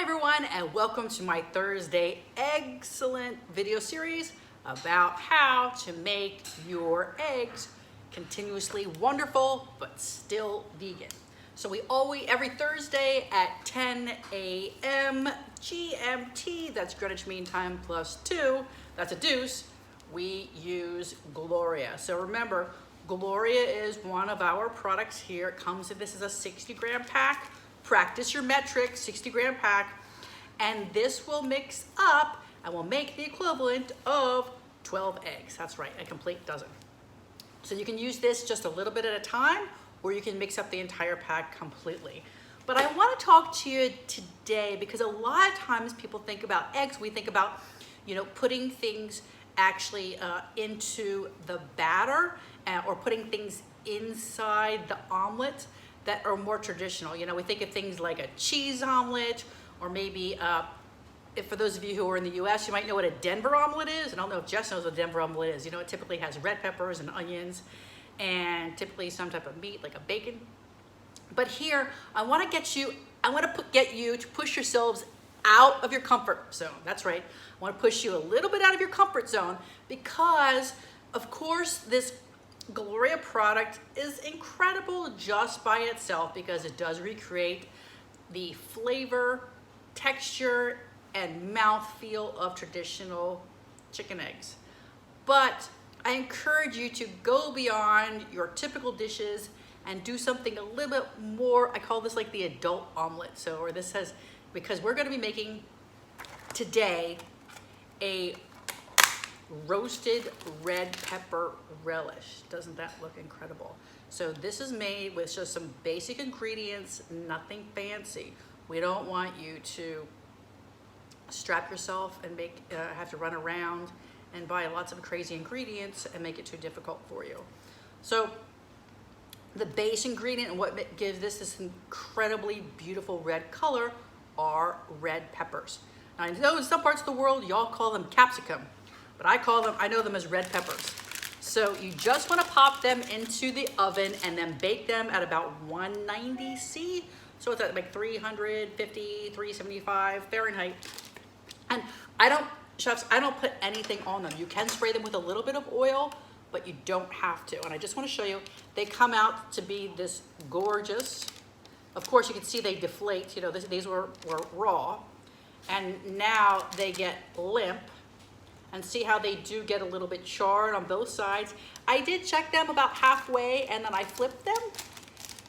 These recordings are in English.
everyone, and welcome to my Thursday excellent video series about how to make your eggs continuously wonderful but still vegan. So every Thursday at 10 a.m. GMT, that's Greenwich Mean Time +2, that's a deuce, we use Gloria. So remember, Gloria is one of our products here. It comes in, this is a 60-gram pack. Practice your metric, 60-gram pack. And this will mix up and will make the equivalent of 12 eggs. That's right, a complete dozen. So you can use this just a little bit at a time, or you can mix up the entire pack completely. But I want to talk to you today because a lot of times people think about eggs, we think about, putting things actually into the batter or putting things inside the omelet that are more traditional. We think of things like a cheese omelet, or maybe, if for those of you who are in the US, you might know what a Denver omelet is. I don't know if Jess knows what a Denver omelet is. It typically has red peppers and onions, and typically some type of meat, like a bacon. But here, I want to get you to push yourselves out of your comfort zone. That's right. I want to push you a little bit out of your comfort zone because, of course, this Gloria product is incredible just by itself because it does recreate the flavor, texture, and mouthfeel of traditional chicken eggs. But I encourage you to go beyond your typical dishes and do something a little bit more. I call this like the adult omelet. Because we're going to be making today a roasted red pepper relish. Doesn't that look incredible? So this is made with just some basic ingredients, nothing fancy. We don't want you to strap yourself and have to run around and buy lots of crazy ingredients and make it too difficult for you. So the base ingredient and what gives this incredibly beautiful red color are red peppers. Now, I know in some parts of the world y'all call them capsicum, but I know them as red peppers. So you just want to pop them into the oven and then bake them at about 190 C. So it's at like 350, 375 Fahrenheit. And chefs, I don't put anything on them. You can spray them with a little bit of oil, but you don't have to. And I just want to show you, they come out to be this gorgeous. Of course, you can see they deflate. These were raw. And now they get limp. And see how they do get a little bit charred on both sides. I did check them about halfway and then I flipped them.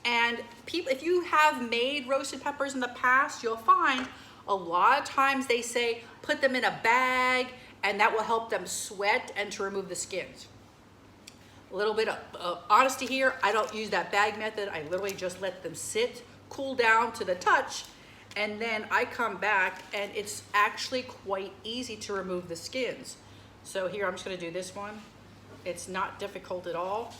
And if you have made roasted peppers in the past, you'll find a lot of times they say put them in a bag and that will help them sweat and to remove the skins. A little bit of honesty here, I don't use that bag method. I literally just let them sit, cool down to the touch, and then I come back and it's actually quite easy to remove the skins. So here, I'm just gonna do this one. It's not difficult at all.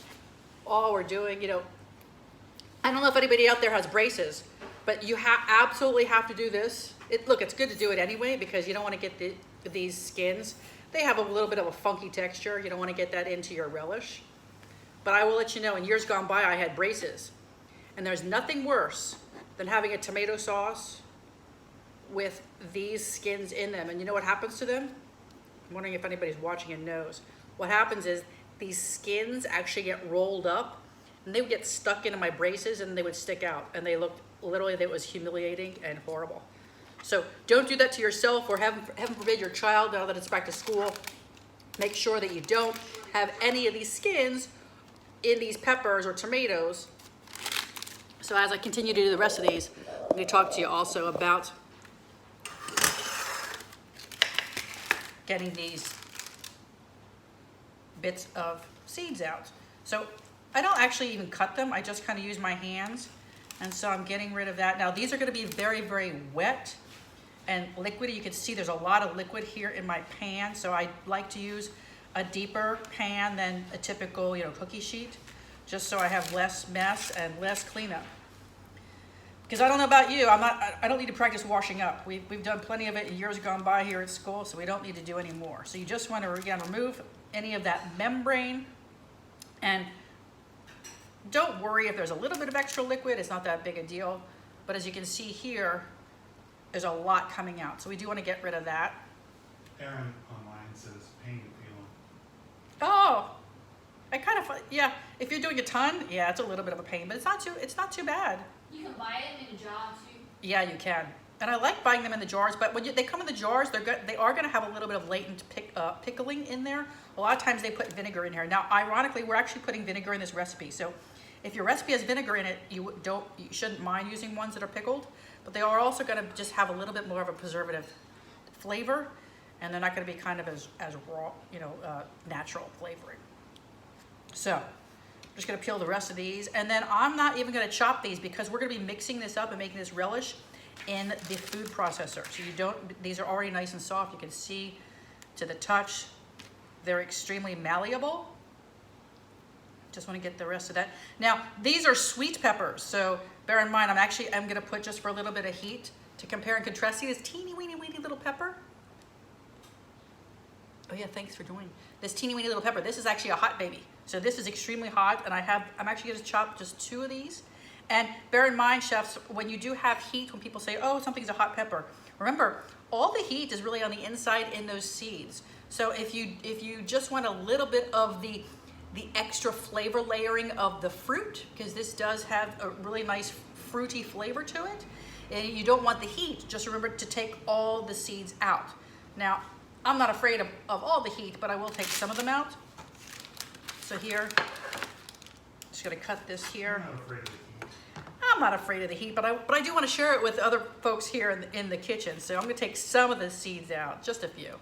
All we're doing, I don't know if anybody out there has braces, but you absolutely have to do this. Look, it's good to do it anyway because you don't wanna get these skins. They have a little bit of a funky texture. You don't wanna get that into your relish. But I will let you know, in years gone by, I had braces. And there's nothing worse than having a tomato sauce with these skins in them. And you know what happens to them? I'm wondering if anybody's watching and knows. What happens is these skins actually get rolled up and they would get stuck into my braces and they would stick out. And they looked, literally, it was humiliating and horrible. So don't do that to yourself, or heaven forbid your child, now that it's back to school. Make sure that you don't have any of these skins in these peppers or tomatoes. So as I continue to do the rest of these, I'm going to talk to you also about getting these bits of seeds out. So I don't actually even cut them. I just kind of use my hands. And so I'm getting rid of that. Now these are going to be very, very wet and liquidy. You can see there's a lot of liquid here in my pan. So I like to use a deeper pan than a typical, cookie sheet, just so I have less mess and less cleanup. Because I don't know about you, I don't need to practice washing up. We've done plenty of it in years gone by here at school, so we don't need to do any more. So you just want to, again, remove any of that membrane. And don't worry if there's a little bit of extra liquid, it's not that big a deal. But as you can see here, there's a lot coming out. So we do want to get rid of that. Aaron online says pain feeling. Oh, I kind of, yeah, if you're doing a ton, yeah, it's a little bit of a pain, but it's not too bad. You can buy it in a jar too. Yeah, you can. And I like buying them in the jars, but when they come in the jars, they are going to have a little bit of latent pickling in there. A lot of times they put vinegar in here. Now, ironically, we're actually putting vinegar in this recipe. So if your recipe has vinegar in it, you shouldn't mind using ones that are pickled, but they are also going to just have a little bit more of a preservative flavor, and they're not going to be kind of as raw, natural flavoring. So I'm just going to peel the rest of these, and then I'm not even going to chop these because we're going to be mixing this up and making this relish in the food processor. So these are already nice and soft. You can see to the touch, they're extremely malleable. Just want to get the rest of that. Now, these are sweet peppers, so bear in mind, I'm going to put just for a little bit of heat to compare and contrast. See this teeny weeny little pepper? Oh yeah, thanks for joining. This teeny weeny little pepper, this is actually a hot baby. So this is extremely hot, and I'm actually going to chop just 2 of these. And bear in mind, chefs, when you do have heat, when people say, oh, something's a hot pepper, remember, all the heat is really on the inside in those seeds. So if you just want a little bit of the extra flavor layering of the fruit, because this does have a really nice fruity flavor to it, and you don't want the heat, just remember to take all the seeds out. Now, I'm not afraid of all the heat, but I will take some of them out. So here, just gonna cut this here. I'm not afraid of the heat, but I do want to share it with other folks here in the kitchen. So I'm going to take some of the seeds out, just a few.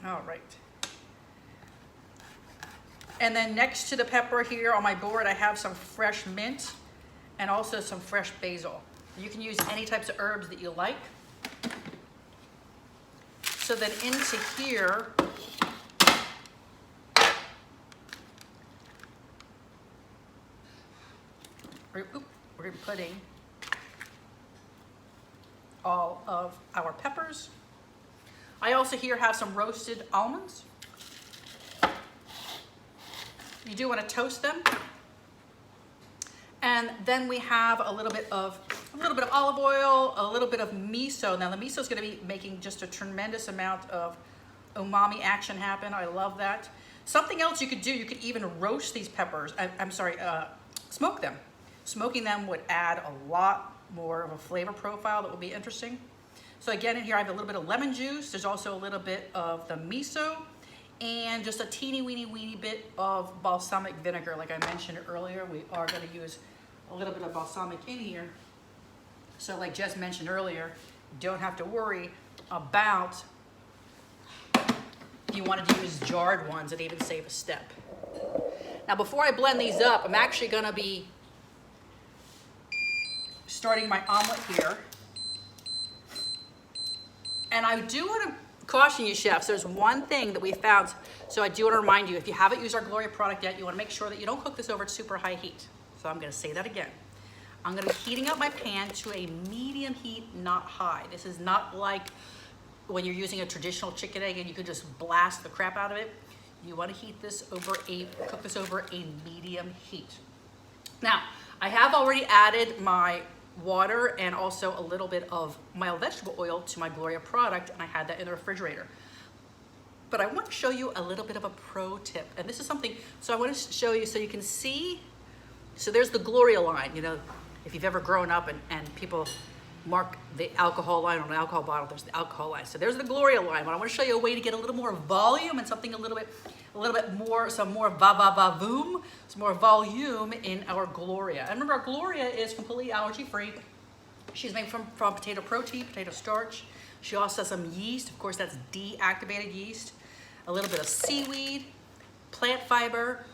All right. And then next to the pepper here on my board, I have some fresh mint and also some fresh basil. You can use any types of herbs that you like. So then into here, we're putting all of our peppers. I also here have some roasted almonds. You do want to toast them. And then we have a little bit of olive oil, a little bit of miso. Now the miso is going to be making just a tremendous amount of umami action happen. I love that. Something else you could do, you could even roast these peppers. Smoke them. Smoking them would add a lot more of a flavor profile that would be interesting. So again, in here I have a little bit of lemon juice. There's also a little bit of the miso and just a teeny weeny bit of balsamic vinegar. Like I mentioned earlier, we are going to use a little bit of balsamic in here. So like Jess mentioned earlier, you don't have to worry about if you wanted to use jarred ones, it even save a step. Now before I blend these up, I'm actually going to be starting my omelet here. And I do want to caution you, chefs, there's one thing that we found. So I do want to remind you, if you haven't used our Gloria product yet, you want to make sure that you don't cook this over at super high heat. So I'm going to say that again. I'm going to be heating up my pan to a medium heat, not high. This is not like when you're using a traditional chicken egg and you can just blast the crap out of it. You want to cook this over a medium heat. Now, I have already added my water and also a little bit of mild vegetable oil to my Gloria product, and I had that in the refrigerator. But I want to show you a little bit of a pro tip, and this is something, so I want to show you so you can see. So there's the Gloria line, if you've ever grown up and people mark the alcohol line on an alcohol bottle, there's the alcohol line. So there's the Gloria line, but I want to show you a way to get a little more volume and something a little bit more, some more va-va-va-voom, some more volume in our Gloria. And remember, our Gloria is completely allergy-free. She's made from potato protein, potato starch. She also has some yeast. Of course, that's deactivated yeast. A little bit of seaweed, plant fiber,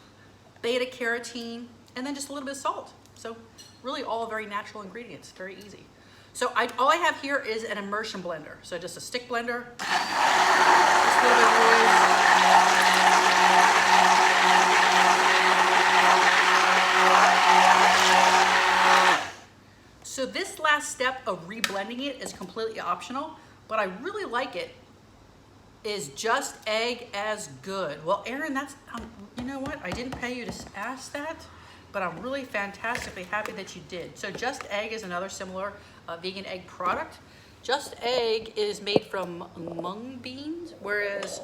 beta carotene, and then just a little bit of salt. So really all very natural ingredients, very easy. So all I have here is an immersion blender. So just a stick blender. Just a little bit of wood. So this last step of reblending it is completely optional, but I really like it. Is just egg as good? Well, Aaron, that's, you know what? I didn't pay you to ask that, but I'm really fantastically happy that you did. So Just Egg is another similar vegan egg product. Just Egg is made from mung beans, whereas,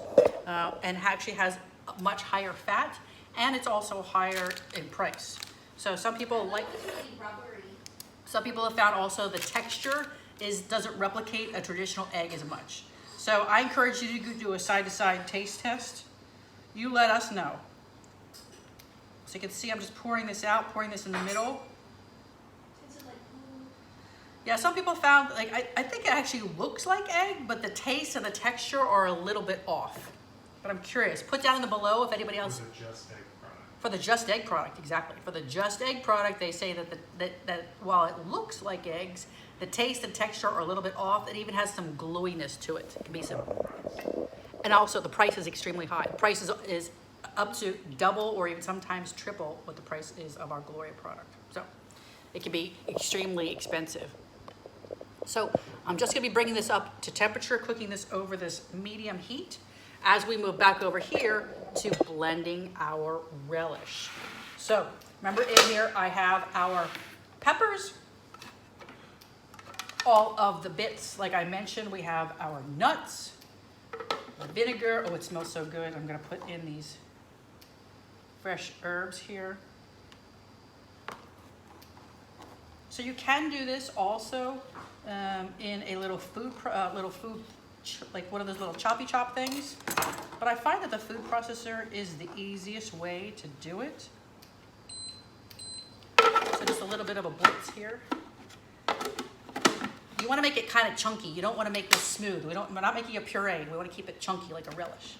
and actually has a much higher fat, and it's also higher in price. So some people like, Rubbery. some people have found also the texture doesn't replicate a traditional egg as much. So I encourage you to do a side-to-side taste test. You let us know. So you can see I'm just pouring this out, pouring this in the middle. Is it like blue? Yeah, some people found, like, I think it actually looks like egg, but the taste and the texture are a little bit off. But I'm curious. Put down in the below if anybody else. For the Just Egg product. For the Just Egg product, exactly. For the Just Egg product, they say that while it looks like eggs, the taste and texture are a little bit off. It even has some gluiness to it. It can be some. And also the price is extremely high. The price is up to double or even sometimes triple what the price is of our Gloria product. So it can be extremely expensive. So I'm just gonna be bringing this up to temperature, cooking this over this medium heat as we move back over here to blending our relish. So remember in here I have our peppers, all of the bits, like I mentioned, we have our nuts, the vinegar. Oh, it smells so good. I'm gonna put in these fresh herbs here. So you can do this also in a little food, like one of those little choppy chop things. But I find that the food processor is the easiest way to do it. So just a little bit of a blitz here. You want to make it kind of chunky. You don't want to make this smooth. We're not making a puree. We want to keep it chunky like a relish.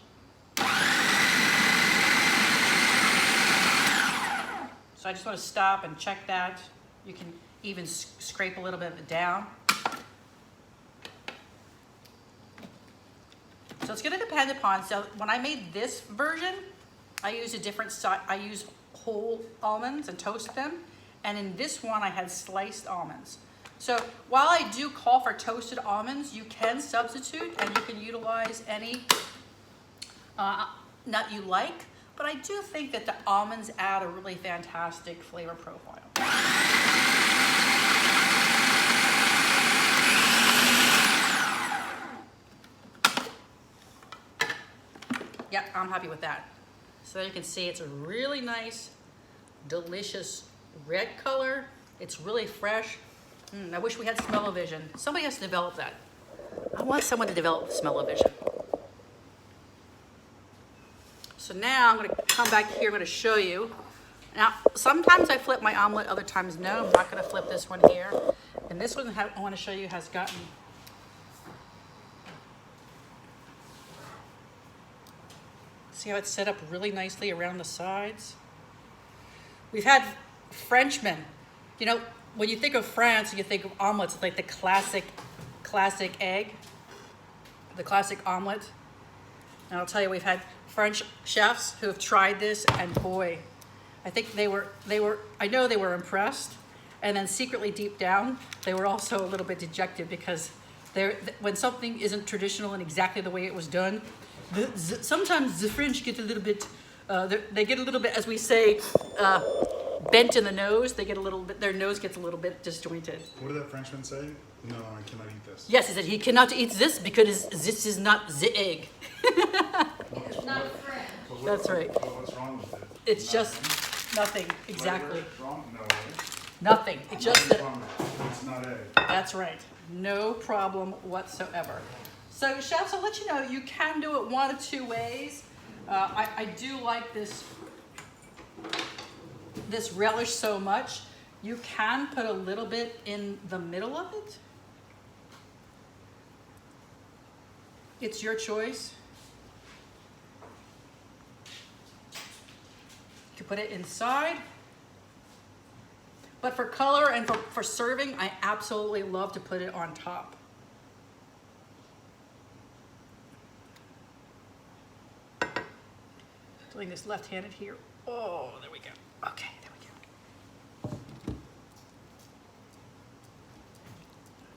So I just want to stop and check that. You can even scrape a little bit of it down. So it's going to depend upon, so when I made this version, I used a different size. I used whole almonds and toast them. And in this one, I had sliced almonds. So while I do call for toasted almonds, you can substitute and you can utilize any nut you like. But I do think that the almonds add a really fantastic flavor profile. Yeah, I'm happy with that. So you can see it's a really nice, delicious red color. It's really fresh. I wish we had smell-o-vision. Somebody has to develop that. I want someone to develop smell-o-vision. So now I'm going to come back here. I'm going to show you. Now, sometimes I flip my omelet, other times no. I'm not going to flip this one here. And this one I want to show you has gotten. See how it's set up really nicely around the sides? We've had Frenchmen. You know, when you think of France, you think of omelets. It's like the classic egg, the classic omelet. And I'll tell you, we've had French chefs who have tried this, and boy, I think I know they were impressed. And then secretly deep down, they were also a little bit dejected because when something isn't traditional and exactly the way it was done, sometimes the French get a little bit, they get a little bit, as we say, bent in the nose. They get a little bit, their nose gets a little bit disjointed. What did that Frenchman say? No, I cannot eat this. Yes, he said he cannot eat this because this is not the egg. It's not French. That's right. What's wrong with it? It's just nothing, exactly. What's wrong? No. Nothing. It's just that, It's not egg. that's right. No problem whatsoever. So chefs, I'll let you know, you can do it one of two ways. I do like this relish so much. You can put a little bit in the middle of it. It's your choice. You can put it inside. But for color and for serving, I absolutely love to put it on top. Doing this left-handed here. Oh, there we go. Okay, there we go.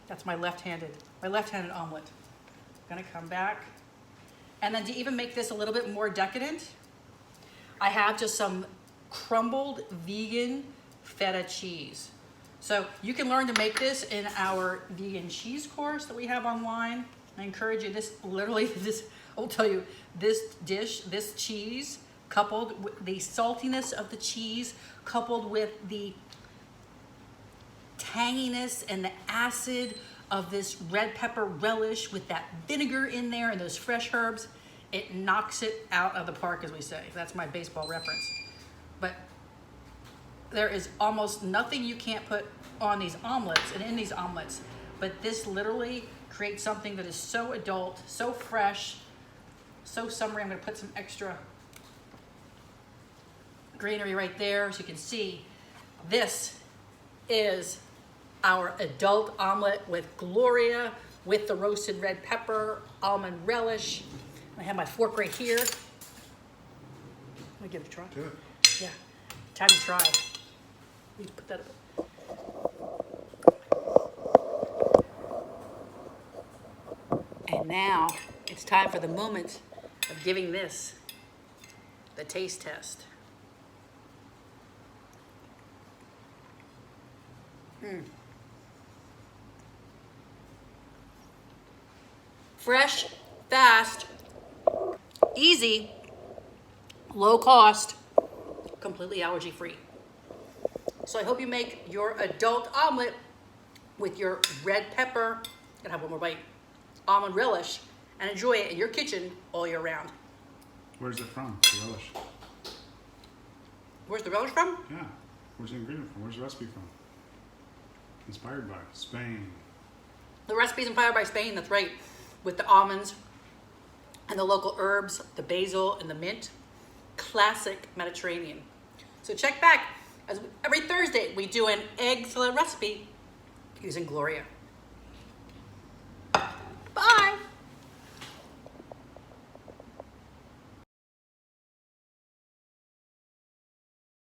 That's my left-handed omelet. Gonna come back. And then to even make this a little bit more decadent, I have just some crumbled vegan feta cheese. So you can learn to make this in our vegan cheese course that we have online. I encourage you, I will tell you, this dish, this cheese, coupled with the saltiness of the cheese, coupled with the tanginess and the acid of this red pepper relish with that vinegar in there and those fresh herbs, it knocks it out of the park, as we say. That's my baseball reference. But there is almost nothing you can't put on these omelets and in these omelets, but this literally creates something that is so adult, so fresh, so summery. I'm gonna put some extra greenery right there so you can see. This is our adult omelet with Gloria, with the roasted red pepper, almond relish. I have my fork right here. Let me give it a try. Do it. Yeah, time to try. Need to put that up. And now it's time for the moment of giving this the taste test. Fresh, fast, easy, low cost, completely allergy free. So I hope you make your adult omelet with your red pepper, gonna have one more bite, almond relish, and enjoy it in your kitchen all year round. Where's it from? The relish. Where's the relish from? Yeah. Where's the ingredient from? Where's the recipe from? Inspired by Spain. The recipe's inspired by Spain, that's right, with the almonds and the local herbs, the basil and the mint. Classic Mediterranean. So check back, as every Thursday we do an egg salad recipe using Gloria.